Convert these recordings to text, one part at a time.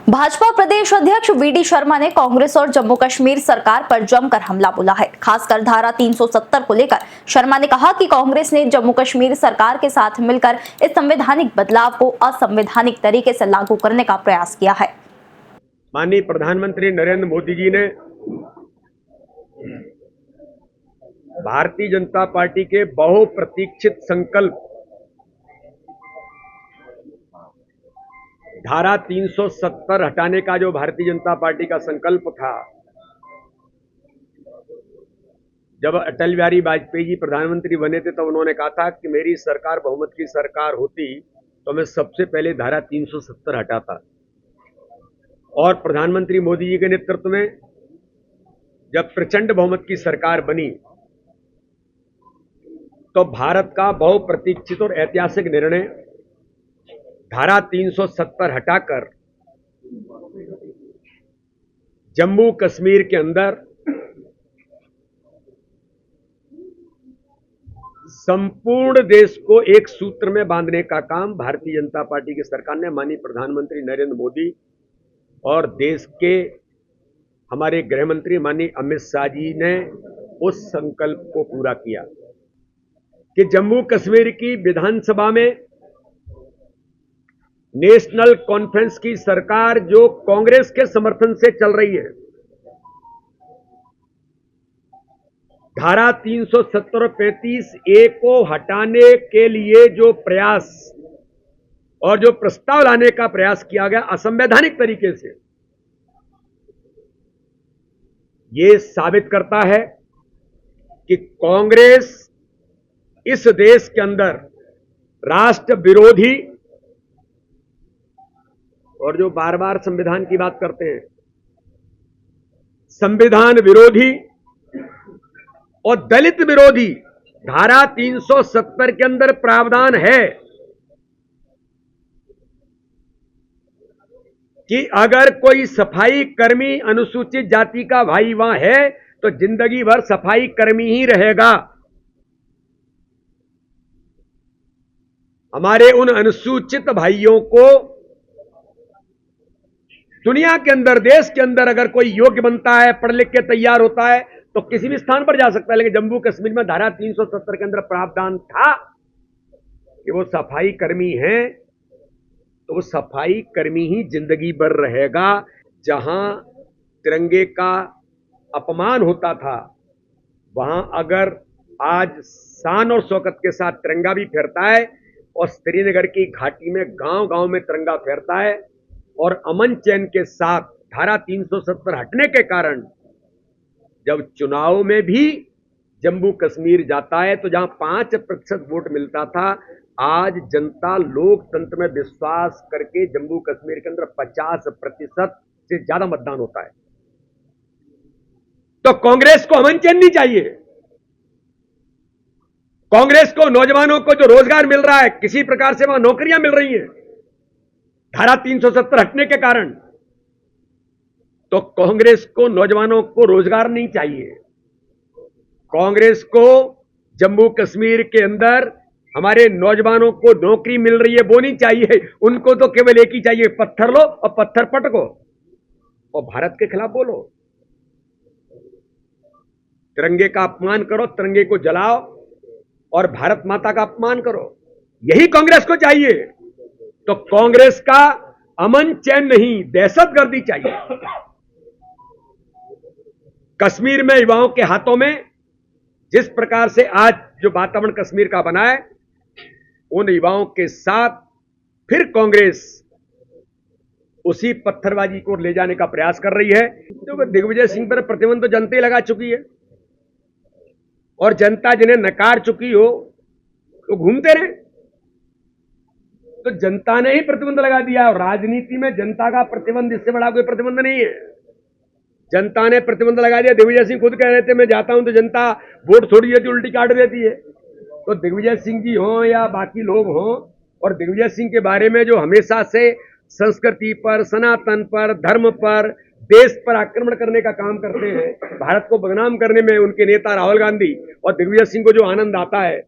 भाजपा प्रदेश अध्यक्ष वीडी शर्मा ने कांग्रेस और जम्मू कश्मीर सरकार पर जमकर हमला बोला है। खासकर धारा 370 को लेकर शर्मा ने कहा कि कांग्रेस ने जम्मू कश्मीर सरकार के साथ मिलकर इस संवैधानिक बदलाव को असंवैधानिक तरीके से लागू करने का प्रयास किया है। माननीय प्रधानमंत्री नरेंद्र मोदी जी ने भारतीय जनता पार्टी के बहुप्रतीक्षित संकल्प धारा 370 हटाने का जो भारतीय जनता पार्टी का संकल्प था, जब अटल बिहारी वाजपेयी जी प्रधानमंत्री बने थे तब उन्होंने कहा था कि मेरी सरकार बहुमत की सरकार होती तो मैं सबसे पहले धारा 370 हटाता। और प्रधानमंत्री मोदी जी के नेतृत्व में जब प्रचंड बहुमत की सरकार बनी तो भारत का बहुप्रतीक्षित और ऐतिहासिक निर्णय धारा 370 हटाकर जम्मू कश्मीर के अंदर संपूर्ण देश को एक सूत्र में बांधने का काम भारतीय जनता पार्टी की सरकार ने, माननीय प्रधानमंत्री नरेंद्र मोदी और देश के हमारे गृह मंत्री माननीय अमित शाह जी ने उस संकल्प को पूरा किया कि जम्मू कश्मीर की विधानसभा में नेशनल कॉन्फ्रेंस की सरकार जो कांग्रेस के समर्थन से चल रही है, धारा 370 और 35A को हटाने के लिए जो प्रयास और जो प्रस्ताव लाने का प्रयास किया गया असंवैधानिक तरीके से, ये साबित करता है कि कांग्रेस इस देश के अंदर राष्ट्र विरोधी और जो बार बार संविधान की बात करते हैं, संविधान विरोधी और दलित विरोधी धारा 370 के अंदर प्रावधान है कि अगर कोई सफाई कर्मी अनुसूचित जाति का भाई वहां है तो जिंदगी भर सफाई कर्मी ही रहेगा। हमारे उन अनुसूचित भाइयों को दुनिया के अंदर, देश के अंदर अगर कोई योग्य बनता है, पढ़ लिख के तैयार होता है तो किसी भी स्थान पर जा सकता है, लेकिन जम्मू कश्मीर में धारा 370 के अंदर प्रावधान था कि वो सफाई कर्मी हैं तो वो सफाई कर्मी ही जिंदगी भर रहेगा। जहां तिरंगे का अपमान होता था वहां अगर आज शान और शौकत के साथ तिरंगा भी फहरता है और श्रीनगर की घाटी में गांव गांव में तिरंगा फहरता है और अमन चैन के साथ धारा 370 हटने के कारण जब चुनाव में भी जम्मू कश्मीर जाता है तो जहां 5% वोट मिलता था, आज जनता लोकतंत्र में विश्वास करके जम्मू कश्मीर के अंदर 50% से ज्यादा मतदान होता है। तो कांग्रेस को अमन चैन नहीं चाहिए। कांग्रेस को नौजवानों को जो रोजगार मिल रहा है, किसी प्रकार से वहां नौकरियां मिल रही हैं धारा 370 हटने के कारण, तो कांग्रेस को नौजवानों को रोजगार नहीं चाहिए। कांग्रेस को जम्मू कश्मीर के अंदर हमारे नौजवानों को नौकरी मिल रही है वो नहीं चाहिए। उनको तो केवल एक ही चाहिए, पत्थर लो और पत्थर पटको और भारत के खिलाफ बोलो, तिरंगे का अपमान करो, तिरंगे को जलाओ और भारत माता का अपमान करो, यही कांग्रेस को चाहिए। तो कांग्रेस का अमन चैन नहीं, दहशतगर्दी चाहिए। कश्मीर में युवाओं के हाथों में जिस प्रकार से आज जो वातावरण कश्मीर का बना है, उन युवाओं के साथ फिर कांग्रेस उसी पत्थरबाजी को ले जाने का प्रयास कर रही है। तो दिग्विजय सिंह पर प्रतिबंध तो जनता ही लगा चुकी है और जनता जिन्हें नकार चुकी हो तो घूमते रहे। तो जनता ने ही प्रतिबंध लगा दिया और राजनीति में जनता का प्रतिबंध इससे बड़ा कोई प्रतिबंध नहीं है। जनता ने प्रतिबंध लगा दिया। दिग्विजय सिंह खुद कह रहे थे मैं जाता हूं तो जनता वोट थोड़ी देती उल्टी काट देती है। तो दिग्विजय सिंह जी हों या बाकी लोग हों, और दिग्विजय सिंह के बारे में जो हमेशा से संस्कृति पर, सनातन पर, धर्म पर, देश पर आक्रमण करने का काम करते हैं, भारत को बदनाम करने में उनके नेता राहुल गांधी और दिग्विजय सिंह को जो आनंद आता है,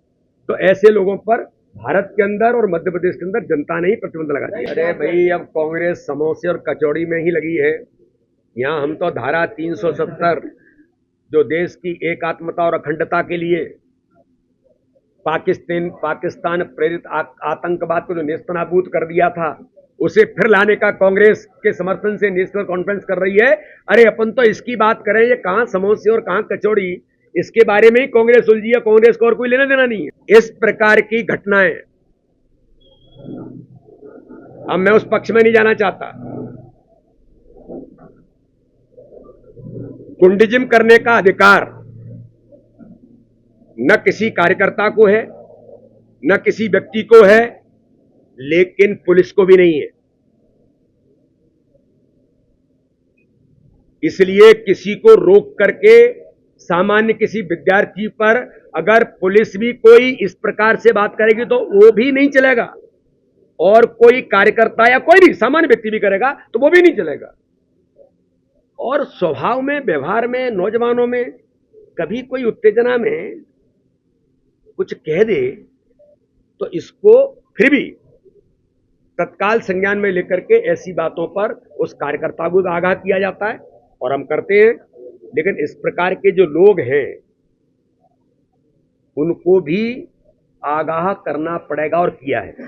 तो ऐसे लोगों पर भारत के अंदर और मध्य प्रदेश के अंदर जनता ने ही प्रतिबंध लगा दिया। अरे भाई, अब कांग्रेस समोसे और कचौड़ी में ही लगी है। यहाँ हम तो धारा 370 जो देश की एकात्मता और अखंडता के लिए पाकिस्तान प्रेरित आतंकवाद को जो नेस्तनाबूद कर दिया था, उसे फिर लाने का कांग्रेस के समर्थन से नेशनल कॉन्फ्रेंस कर रही है। अरे अपन तो इसकी बात करें, ये कहां समोसे और कहां कचौड़ी, इसके बारे में ही कांग्रेस उलझी है। कांग्रेस को और कोई लेना देना नहीं है। इस प्रकार की घटनाएं, अब मैं उस पक्ष में नहीं जाना चाहता। गुंडिज्म करने का अधिकार न किसी कार्यकर्ता को है, न किसी व्यक्ति को है, लेकिन पुलिस को भी नहीं है। इसलिए किसी को रोक करके सामान्य किसी विद्यार्थी पर अगर पुलिस भी कोई इस प्रकार से बात करेगी तो वो भी नहीं चलेगा, और कोई कार्यकर्ता या कोई भी सामान्य व्यक्ति भी करेगा तो वो भी नहीं चलेगा। और स्वभाव में, व्यवहार में, नौजवानों में कभी कोई उत्तेजना में कुछ कह दे तो इसको फिर भी तत्काल संज्ञान में लेकर के ऐसी बातों पर उस कार्यकर्ता को आगाह किया जाता है, और हम करते हैं। लेकिन इस प्रकार के जो लोग हैं उनको भी आगाह करना पड़ेगा, और किया है।